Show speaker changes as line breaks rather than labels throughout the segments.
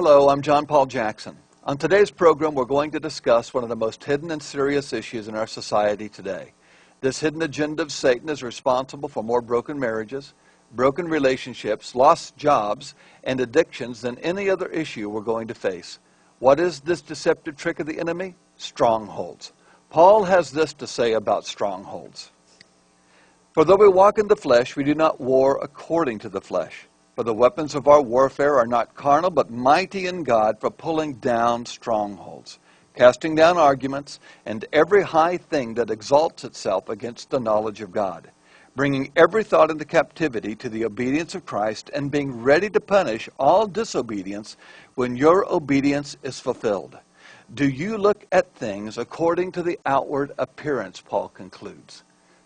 Hello, I'm John Paul Jackson. On today's program, we're going to discuss one of the most hidden and serious issues in our society today. This hidden agenda of Satan is responsible for more broken marriages, broken relationships, lost jobs, and addictions than any other issue we're going to face. What is this deceptive trick of the enemy? Strongholds. Paul has this to say about strongholds. For though we walk in the flesh, we do not war according to the flesh. For the weapons of our warfare are not carnal, but mighty in God for pulling down strongholds, casting down arguments, and every high thing that exalts itself against the knowledge of God, bringing every thought into captivity to the obedience of Christ, and being ready to punish all disobedience when your obedience is fulfilled. Do you look at things according to the outward appearance, Paul concludes.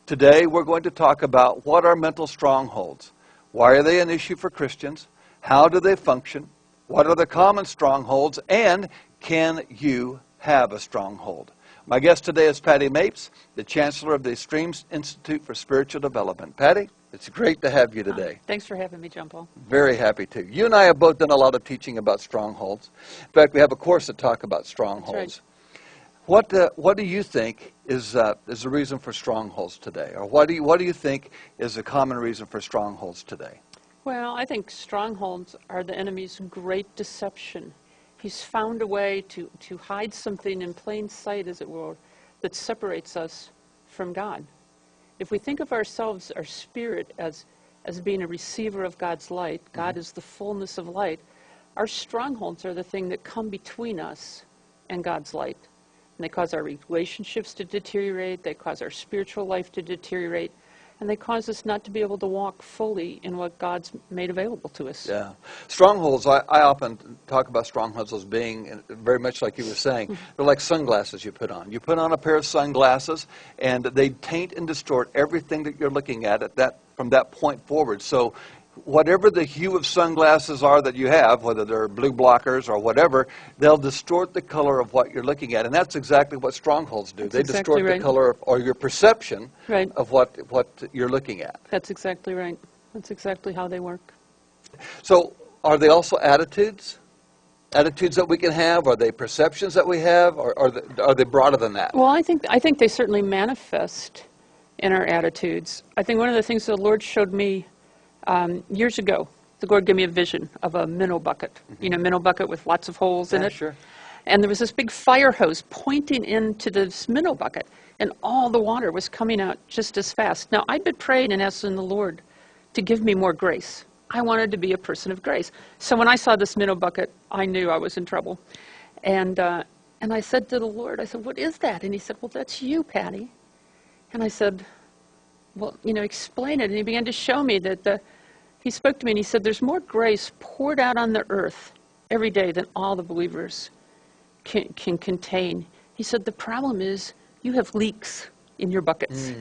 Today we're going to talk about what are mental strongholds. Why are they an issue for Christians? How do they function? What are the common strongholds? And can you have a stronghold? My guest today is Patty Mapes, the Chancellor of the Streams Institute for Spiritual Development. Patty, it's great to have you today.
Thanks for having me, John Paul.
Very happy to. You and I have both done a lot of teaching about strongholds. In fact, we have a course that talks about strongholds.
That's right.
What do you think is the reason for strongholds today? Or what do you think is a common reason for strongholds today?
Well, I think strongholds are the enemy's great deception. He's found a way to hide something in plain sight, as it were, that separates us from God. If we think of ourselves, our spirit, as being a receiver of God's light, God is the fullness of light, our strongholds are the thing that come between us and God's light. And they cause our relationships to deteriorate, they cause our spiritual life to deteriorate, and they cause us not to be able to walk fully in what God's made available to us.
Yeah. Strongholds, I often talk about strongholds as being very much like you were saying. They're like sunglasses you put on. You put on a pair of sunglasses, and they taint and distort everything that you're looking at from that point forward. So whatever the hue of sunglasses are that you have, whether they're blue blockers or whatever, they'll distort the color of what you're looking at. And that's exactly what strongholds do. They distort the color or your perception of what you're looking at.
That's exactly right. That's exactly how they work.
So are they also attitudes? Attitudes that we can have? Are they perceptions that we have? Or are they broader than that?
Well, I think they certainly manifest in our attitudes. I think one of the things the Lord showed me years ago, the Lord gave me a vision of a minnow bucket. You know, minnow bucket with lots of holes in it.
Sure.
And there was this big fire hose pointing into this minnow bucket, and all the water was coming out just as fast. Now, I'd been praying and asking the Lord to give me more grace. I wanted to be a person of grace. So when I saw this minnow bucket, I knew I was in trouble. And I said to the Lord, I said, "What is that?" And he said, "Well, that's you, Patty." And I said, "Well, explain it." And he began to show me that he spoke to me and he said, "There's more grace poured out on the earth every day than all the believers can contain." He said, "The problem is you have leaks in your buckets."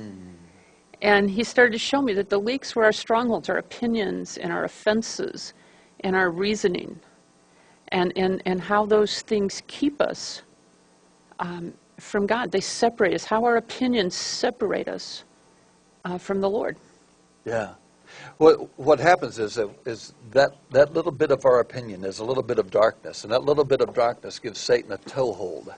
And he started to show me that the leaks were our strongholds, our opinions and our offenses and our reasoning, and how those things keep us from God. They separate us, how our opinions separate us from the Lord.
Yeah. What happens is that little bit of our opinion is a little bit of darkness, and that little bit of darkness gives Satan a toehold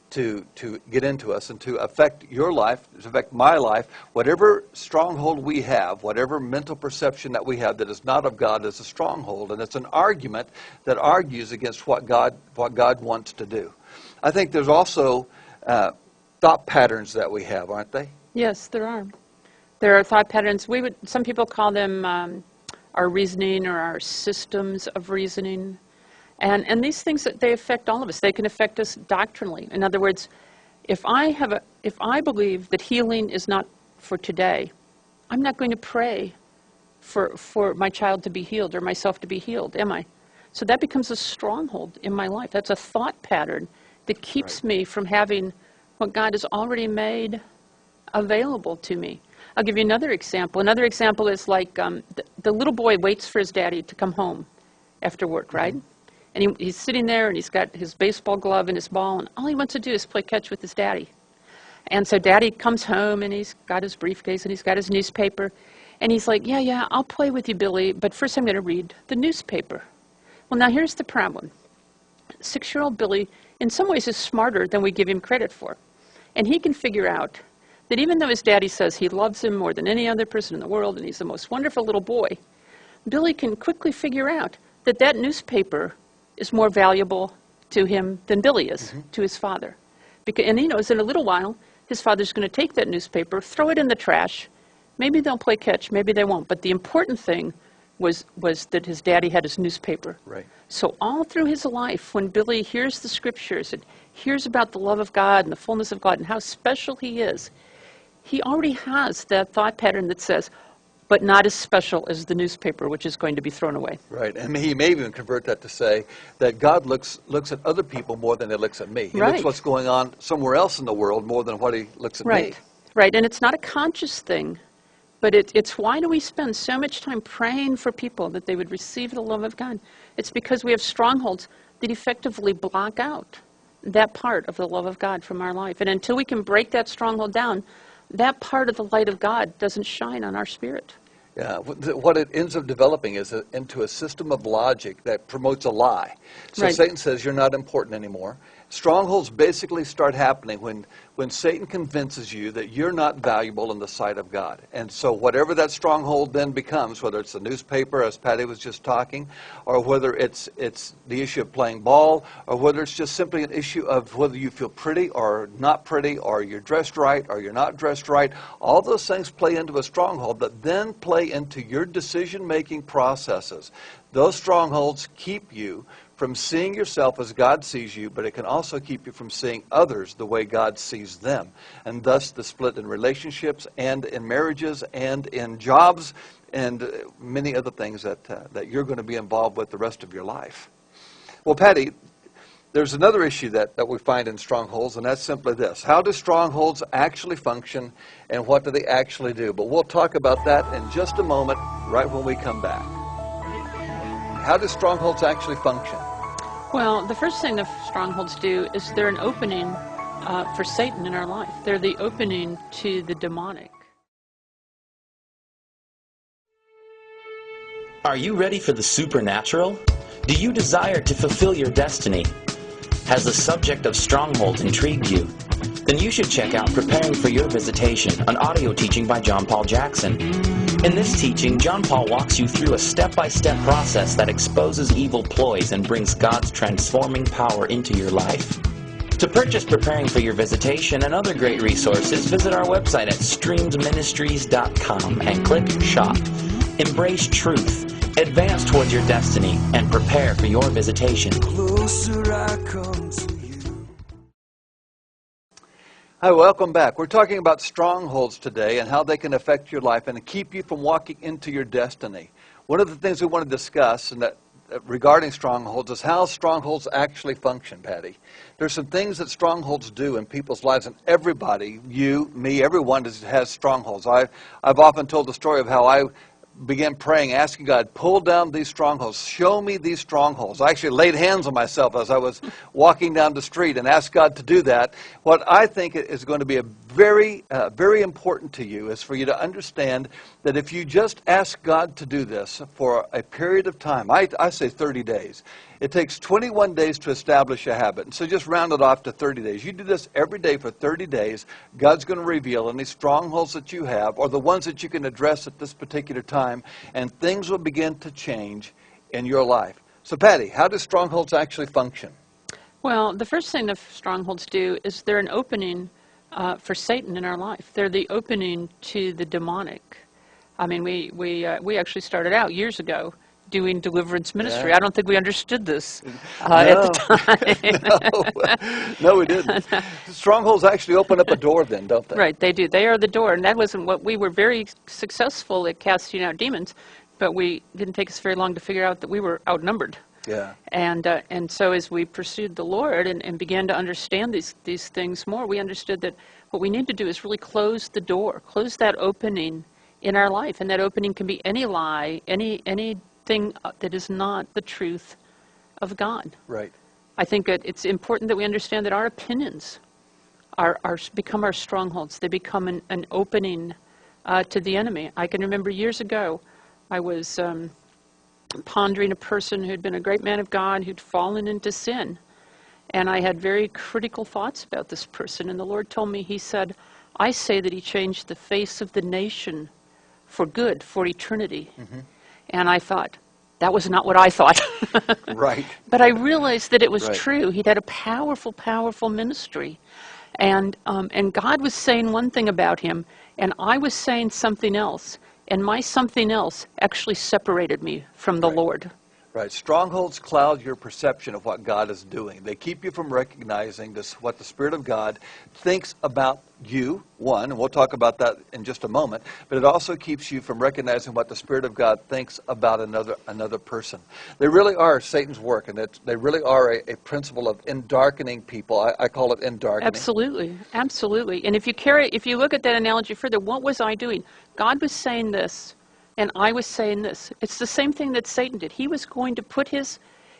to get into us and to affect your life, to affect my life. Whatever stronghold we have, whatever mental perception that we have that is not of God is a stronghold, and it's an argument that argues against what God wants to do. I think there's also thought patterns that we have, aren't they?
Yes, there are. There are thought patterns. Some people call them our reasoning or our systems of reasoning. And these things, they affect all of us. They can affect us doctrinally. In other words, if I believe that healing is not for today, I'm not going to pray for my child to be healed or myself to be healed, am I? So that becomes a stronghold in my life. That's a thought pattern that keeps me from having what God has already made available to me. I'll give you another example. Another example is like the little boy waits for his daddy to come home after work, right? And he's sitting there and he's got his baseball glove and his ball, and all he wants to do is play catch with his daddy. And so daddy comes home and he's got his briefcase and he's got his newspaper. And he's like, yeah, I'll play with you, Billy, but first I'm going to read the newspaper. Well, now here's the problem. 6-year-old Billy, in some ways, is smarter than we give him credit for. And he can figure out that even though his daddy says he loves him more than any other person in the world and he's the most wonderful little boy, Billy can quickly figure out that that newspaper is more valuable to him than Billy is to his father. And he knows in a little while, his father's going to take that newspaper, throw it in the trash. Maybe they'll play catch, maybe they won't. But the important thing was that his daddy had his newspaper.
Right.
So all through his life, when Billy hears the scriptures and hears about the love of God and the fullness of God and how special he is, he already has that thought pattern that says, but not as special as the newspaper, which is going to be thrown away.
Right, and he may even convert that to say that God looks at other people more than he looks at me. He looks what's going on somewhere else in the world more than what he looks at me.
Right, and it's not a conscious thing, but it's why do we spend so much time praying for people that they would receive the love of God? It's because we have strongholds that effectively block out that part of the love of God from our life. And until we can break that stronghold down, that part of the light of God doesn't shine on our spirit.
Yeah, what it ends up developing is into a system of logic that promotes a lie. So Satan says you're not important anymore. Strongholds basically start happening when Satan convinces you that you're not valuable in the sight of God. And so whatever that stronghold then becomes, whether it's the newspaper, as Patty was just talking, or whether it's the issue of playing ball, or whether it's just simply an issue of whether you feel pretty or not pretty, or you're dressed right or you're not dressed right, all those things play into a stronghold that then play into your decision-making processes. Those strongholds keep you from seeing yourself as God sees you, but it can also keep you from seeing others the way God sees them. And thus the split in relationships and in marriages and in jobs and many other things that you're going to be involved with the rest of your life. Well, Patty, there's another issue that we find in strongholds, and that's simply this. How do strongholds actually function, and what do they actually do? But we'll talk about that in just a moment, right when we come back. How do strongholds actually function?
Well, the first thing the strongholds do is they're an opening for Satan in our life. They're the opening to the demonic.
Are you ready for the supernatural? Do you desire to fulfill your destiny? Has the subject of strongholds intrigued you? Then you should check out Preparing for Your Visitation, an audio teaching by John Paul Jackson. In this teaching, John Paul walks you through a step-by-step process that exposes evil ploys and brings God's transforming power into your life. To purchase Preparing for Your Visitation and other great resources, visit our website at streamsministries.com and click Shop. Embrace truth, advance towards your destiny, and prepare for your visitation.
Closer I come to you.
Hi, welcome back. We're talking about strongholds today and how they can affect your life and keep you from walking into your destiny. One of the things we want to discuss regarding strongholds is how strongholds actually function, Patty. There's some things that strongholds do in people's lives, and everybody, you, me, everyone has strongholds. I've often told the story of how I began praying, asking God, pull down these strongholds. Show me these strongholds. I actually laid hands on myself as I was walking down the street and asked God to do that. What I think is going to be very important to you is for you to understand that if you just ask God to do this for a period of time, I say 30 days. It takes 21 days to establish a habit. And so just round it off to 30 days. You do this every day for 30 days. God's going to reveal any strongholds that you have or the ones that you can address at this particular time, and things will begin to change in your life. So, Patty, how do strongholds actually function?
Well, the first thing the strongholds do is they're an opening for Satan in our life. They're the opening to the demonic. I mean, we actually started out years ago doing deliverance ministry.
Yeah.
I don't think we understood this at the
time. No, we didn't. Strongholds actually open up a door then, don't they?
Right, they do. They are the door, and that wasn't what we were very successful at casting out demons, but we didn't take us very long to figure out that we were outnumbered.
Yeah.
And so as we pursued the Lord and began to understand these things more, we understood that what we need to do is really close the door, close that opening in our life, and that opening can be any lie, anything that is not the truth of God.
Right.
I think that it's important that we understand that our opinions become our strongholds. They become an opening to the enemy. I can remember years ago, I was pondering a person who'd been a great man of God, who'd fallen into sin. And I had very critical thoughts about this person. And the Lord told me, he said, I say that he changed the face of the nation for good, for eternity. And I thought, that was not what I thought.
Right.
But I realized that it was
Right.
true. He'd had a powerful, powerful ministry. And God was saying one thing about him, and I was saying something else. And my something else actually separated me from the
Right.
Lord.
Right. Strongholds cloud your perception of what God is doing. They keep you from recognizing what the Spirit of God thinks about you, one, and we'll talk about that in just a moment, but it also keeps you from recognizing what the Spirit of God thinks about another person. They really are Satan's work, and they really are a principle of endarkening people. I call it endarkening.
Absolutely, absolutely. And if you look at that analogy further, what was I doing? God was saying this, and I was saying this. It's the same thing that Satan did. He was going to put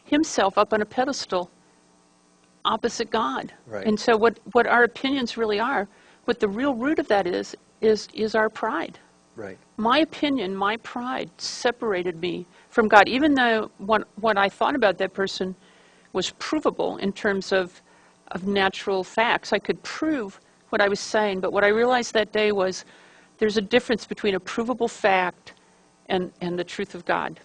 himself up on a pedestal opposite God.
Right.
And so what our opinions really are, what the real root of that is our pride.
Right.
My opinion, my pride separated me from God, even though what I thought about that person was provable in terms of natural facts. I could prove what I was saying, but what I realized that day was there's a difference between a provable fact and the truth of God.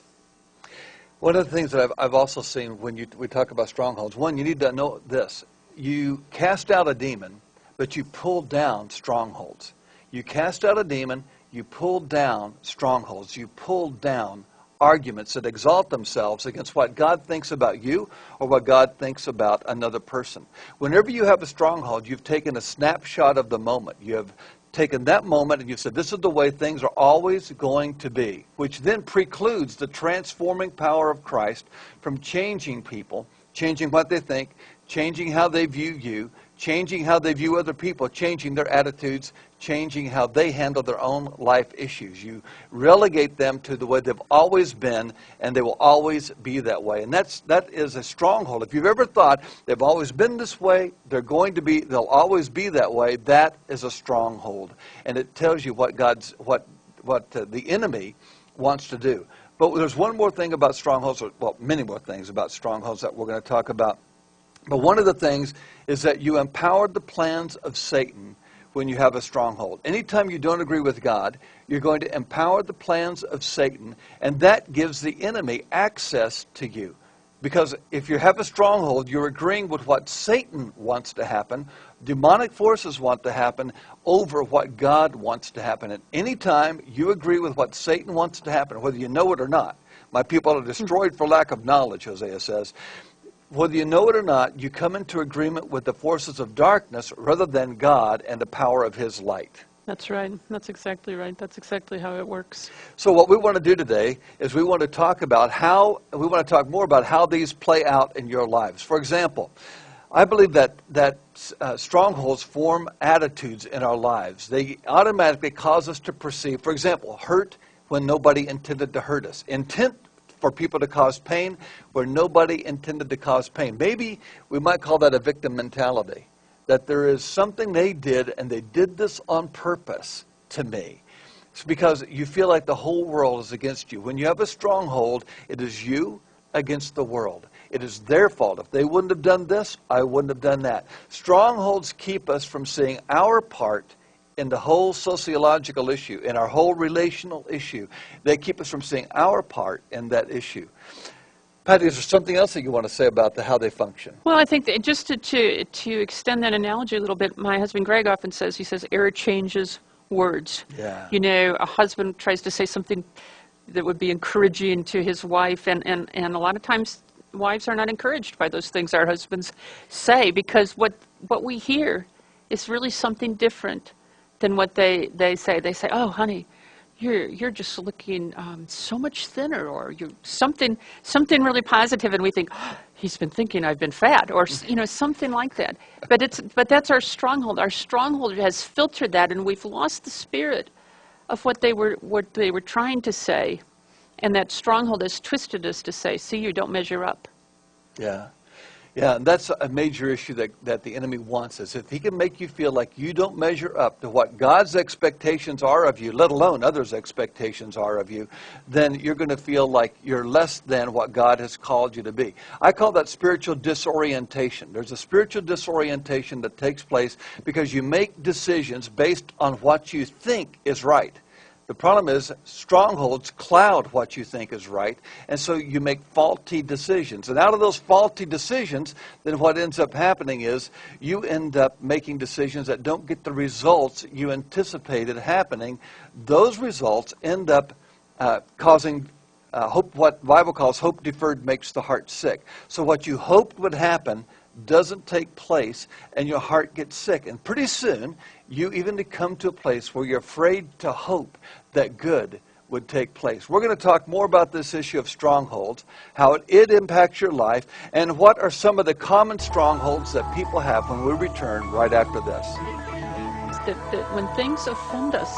One of the things that I've also seen when we talk about strongholds, one, you need to know this. You cast out a demon, but you pull down strongholds. You cast out a demon, you pull down strongholds. You pull down arguments that exalt themselves against what God thinks about you or what God thinks about another person. Whenever you have a stronghold, you've taken a snapshot of the moment. You have taken that moment and you've said, this is the way things are always going to be, which then precludes the transforming power of Christ from changing people, changing what they think, changing how they view you, changing how they view other people, changing their attitudes, changing how they handle their own life issues. You relegate them to the way they've always been, and they will always be that way. And that is a stronghold. If you've ever thought they've always been this way, they'll always be that way, that is a stronghold. And it tells you what the enemy wants to do. But there's one more thing about strongholds, well, many more things about strongholds that we're going to talk about. But one of the things is that you empowered the plans of Satan when you have a stronghold. Anytime you don't agree with God, you're going to empower the plans of Satan, and that gives the enemy access to you. Because if you have a stronghold, you're agreeing with what Satan wants to happen, demonic forces want to happen, over what God wants to happen. And anytime you agree with what Satan wants to happen, whether you know it or not, my people are destroyed for lack of knowledge, Hosea says. Whether you know it or not, you come into agreement with the forces of darkness rather than God and the power of His light.
That's right. That's exactly right. That's exactly how it works.
So what we want to do today is we want to talk more about how these play out in your lives. For example, I believe that strongholds form attitudes in our lives. They automatically cause us to perceive, for example, hurt when nobody intended to hurt us. Intent for people to cause pain where nobody intended to cause pain. Maybe we might call that a victim mentality, that there is something they did and they did this on purpose to me. It's because you feel like the whole world is against you. When you have a stronghold, it is you against the world. It is their fault. If they wouldn't have done this, I wouldn't have done that. Strongholds keep us from seeing our part in the whole sociological issue, in our whole relational issue. They keep us from seeing our part in that issue. Patty, is there something else that you want to say about how they function?
Well, I think that just to extend that analogy a little bit, my husband Greg often says, he says, error changes words.
Yeah.
You know, a husband tries to say something that would be encouraging to his wife, and a lot of times wives are not encouraged by those things our husbands say, because what we hear is really something different than what they say. They say, oh, honey, you're just looking so much thinner, or you're something really positive, and we think, oh, he's been thinking I've been fat, or something like that. But that's our stronghold. Our stronghold has filtered that, and we've lost the spirit of what they were trying to say, and that stronghold has twisted us to say, see, you don't measure up.
Yeah. Yeah, and that's a major issue that the enemy wants is if he can make you feel like you don't measure up to what God's expectations are of you, let alone others' expectations are of you, then you're going to feel like you're less than what God has called you to be. I call that spiritual disorientation. There's a spiritual disorientation that takes place because you make decisions based on what you think is right. The problem is strongholds cloud what you think is right, and so you make faulty decisions. And out of those faulty decisions, then what ends up happening is you end up making decisions that don't get the results you anticipated happening. Those results end up causing hope. What the Bible calls hope deferred makes the heart sick. So what you hoped would happen doesn't take place, and your heart gets sick. And pretty soon, you even come to a place where you're afraid to hope that good would take place. We're going to talk more about this issue of strongholds, how it impacts your life, and what are some of the common strongholds that people have when we return right after this.
That when things offend us,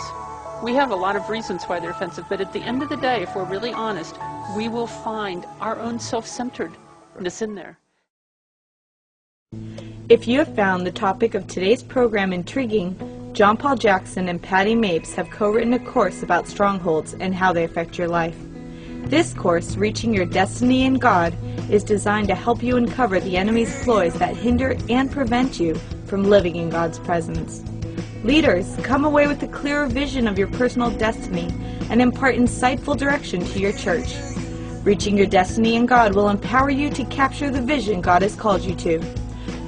we have a lot of reasons why they're offensive, but at the end of the day, if we're really honest, we will find our own self-centeredness in there.
If you have found the topic of today's program intriguing, John Paul Jackson and Patty Mapes have co-written a course about strongholds and how they affect your life. This course, Reaching Your Destiny in God, is designed to help you uncover the enemy's ploys that hinder and prevent you from living in God's presence. Leaders, come away with a clearer vision of your personal destiny and impart insightful direction to your church. Reaching Your Destiny in God will empower you to capture the vision God has called you to.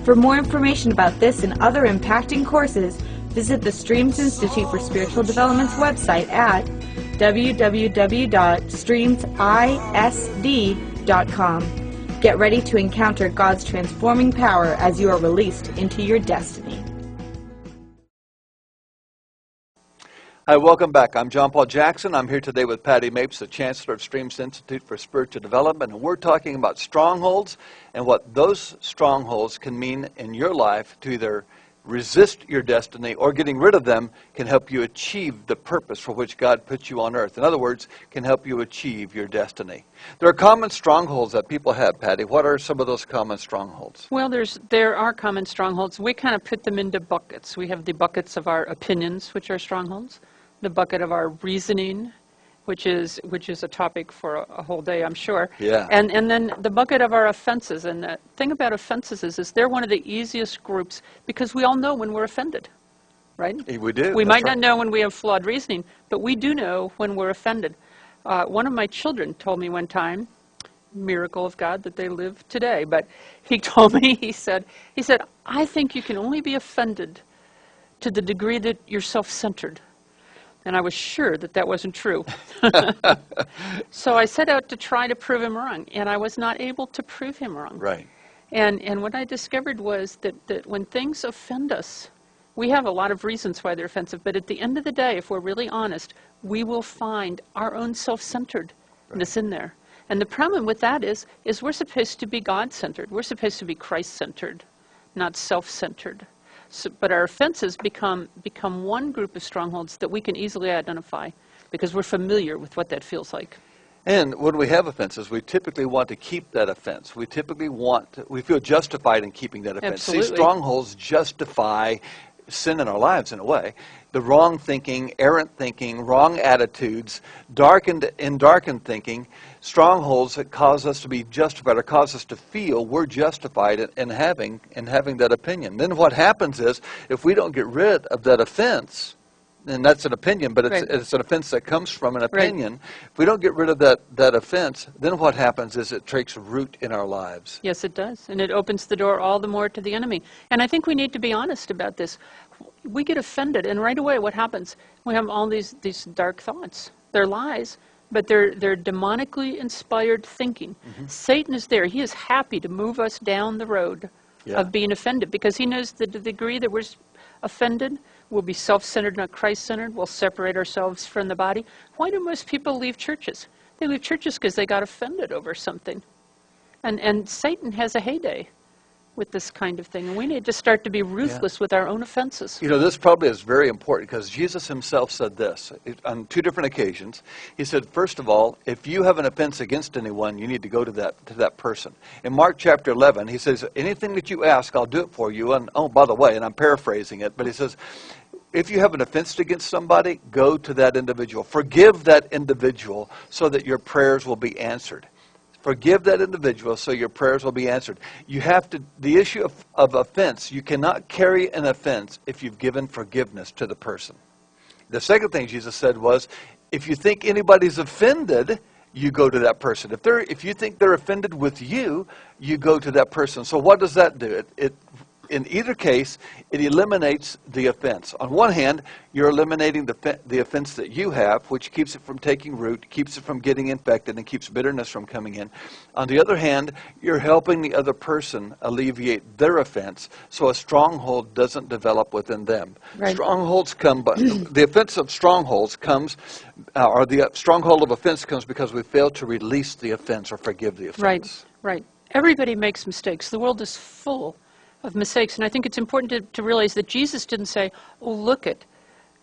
For more information about this and other impacting courses, visit the Streams Institute for Spiritual Development's website at www.streamsisd.com. Get ready to encounter God's transforming power as you are released into your destiny.
Hi, welcome back. I'm John Paul Jackson. I'm here today with Patty Mapes, the Chancellor of Streams Institute for Spiritual Development, and we're talking about strongholds and what those strongholds can mean in your life to either resist your destiny or getting rid of them can help you achieve the purpose for which God put you on earth. In other words, can help you achieve your destiny. There are common strongholds that people have, Patty. What are some of those common strongholds?
Well, there are common strongholds. We kind of put them into buckets. We have the buckets of our opinions, which are strongholds, the bucket of our reasoning, which is a topic for a whole day, I'm sure.
Yeah.
And then the bucket of our offenses. And the thing about offenses is they're one of the easiest groups because we all know when we're offended, right?
We do.
We
That's
might not
right.
know when we have flawed reasoning, but we do know when we're offended. One of my children told me one time, miracle of God that they live today, but he told me, he said, I think you can only be offended to the degree that you're self-centered. And I was sure that that wasn't true. So I set out to try to prove him wrong, and I was not able to prove him wrong.
Right.
And what I discovered was that when things offend us, we have a lot of reasons why they're offensive, but at the end of the day, if we're really honest, we will find our own self-centeredness in there. And the problem with that is we're supposed to be God-centered. We're supposed to be Christ-centered, not self-centered. So, but our offenses become one group of strongholds that we can easily identify because we're familiar with what that feels like.
And when we have offenses, we typically want to keep that offense. We feel justified in keeping that offense.
Absolutely.
See, strongholds justify sin in our lives in a way. The wrong thinking, errant thinking, wrong attitudes, darkened thinking, strongholds that cause us to be justified or cause us to feel we're justified in having that opinion. Then what happens is if we don't get rid of that offense, and that's an opinion, but it's an offense that comes from an opinion. Right. If we don't get rid of that offense, then what happens is it takes root in our lives.
Yes, it does. And it opens the door all the more to the enemy. And I think we need to be honest about this. We get offended, and right away what happens? We have all these dark thoughts. They're lies, but they're demonically inspired thinking. Mm-hmm. Satan is there. He is happy to move us down the road of being offended because he knows that the degree that we're offended, we'll be self-centered, not Christ-centered. We'll separate ourselves from the body. Why do most people leave churches? They leave churches because they got offended over something. And Satan has a heyday with this kind of thing. And we need to start to be ruthless with our own offenses.
You know, this probably is very important because Jesus himself said this on 2 different occasions. He said, first of all, if you have an offense against anyone, you need to go to that person. In Mark chapter 11, he says, anything that you ask, I'll do it for you. And oh, by the way, and I'm paraphrasing it, but he says, if you have an offense against somebody, go to that individual. Forgive that individual so that your prayers will be answered. Forgive that individual so your prayers will be answered. You have to, the issue of offense, you cannot carry an offense if you've given forgiveness to the person. The second thing Jesus said was, if you think anybody's offended, you go to that person. If you think they're offended with you, you go to that person. So what does that do? In either case, it eliminates the offense. On one hand, you're eliminating the offense that you have, which keeps it from taking root, keeps it from getting infected, and keeps bitterness from coming in. On the other hand, you're helping the other person alleviate their offense, so a stronghold doesn't develop within them.
Right.
Strongholds come, but the offense of strongholds comes, or the stronghold of offense comes because we fail to release the offense or forgive the offense.
Right. Everybody makes mistakes. The world is full of mistakes. And I think it's important to realize that Jesus didn't say, oh, look at,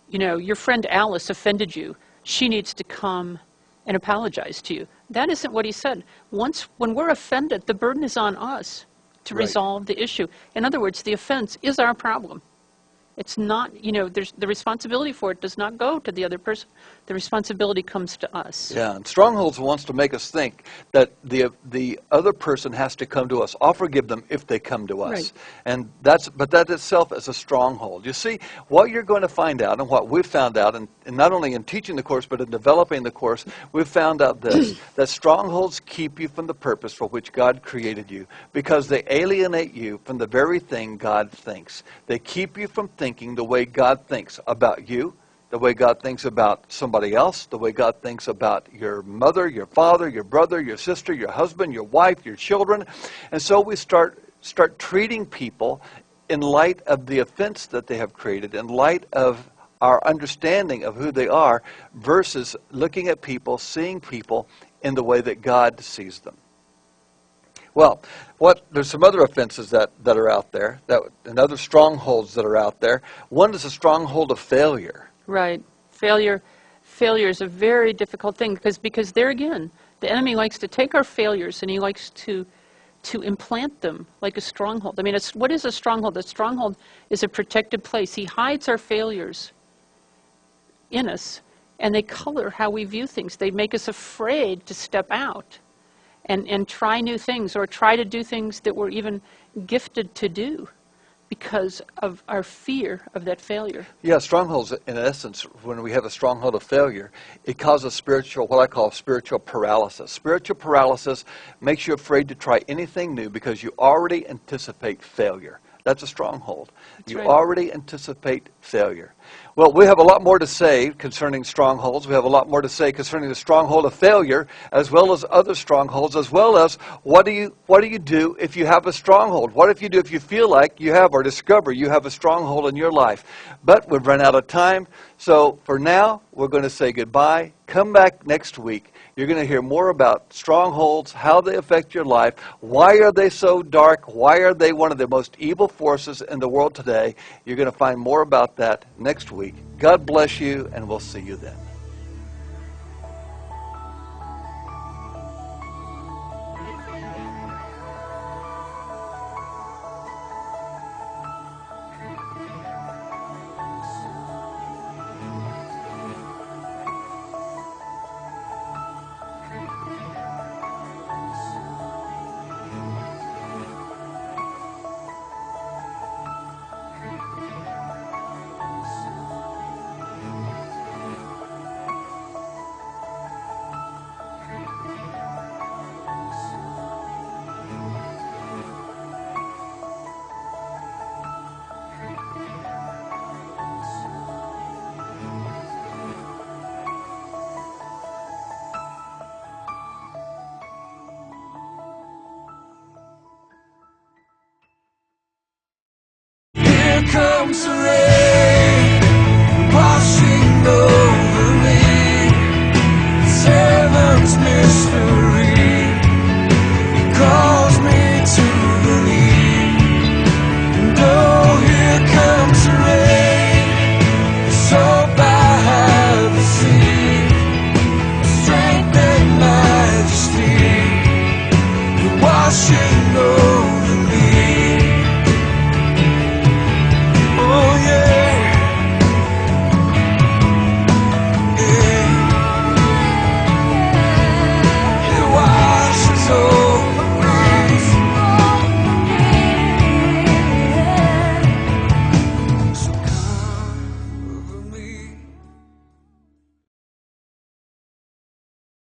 your friend Alice offended you. She needs to come and apologize to you. That isn't what he said. When we're offended, the burden is on us to resolve the issue. In other words, the offense is our problem. It's not, the responsibility for it does not go to the other person. The responsibility comes to us.
Yeah, and Strongholds wants to make us think that the other person has to come to us. I'll forgive them if they come to us.
Right.
And that itself is a stronghold. You see, what you're going to find out, and what we've found out, and not only in teaching the course, but in developing the course, we've found out this, that strongholds keep you from the purpose for which God created you, because they alienate you from the very thing God thinks. They keep you from thinking the way God thinks about you, the way God thinks about somebody else, the way God thinks about your mother, your father, your brother, your sister, your husband, your wife, your children. And so we start treating people in light of the offense that they have created, in light of our understanding of who they are, versus looking at people, seeing people in the way that God sees them. Well, there's some other offenses that are out there, and other strongholds that are out there. One is a stronghold of failure.
Right. Failure is a very difficult thing because there again, the enemy likes to take our failures and he likes to implant them like a stronghold. I mean, what is a stronghold? A stronghold is a protected place. He hides our failures in us, and they color how we view things. They make us afraid to step out and try new things, or try to do things that we're even gifted to do, because of our fear of that failure.
Yeah, strongholds, in essence, when we have a stronghold of failure, it causes what I call spiritual paralysis. Spiritual paralysis makes you afraid to try anything new because you already anticipate failure. That's a stronghold.
That's
you
right.
already anticipate failure. Well, we have a lot more to say concerning strongholds. We have a lot more to say concerning the stronghold of failure, as well as other strongholds, as well as what do you do if you have a stronghold? What if you do if you feel like you have, or discover you have a stronghold in your life? But we've run out of time, so for now, we're going to say goodbye. Come back next week. You're going to hear more about strongholds, how they affect your life, why are they so dark, why are they one of the most evil forces in the world today. You're going to find more about that next week. God bless you, and we'll see you then.
Here comes the rain, washing over me. Heaven's mystery calls me to believe. washing over me.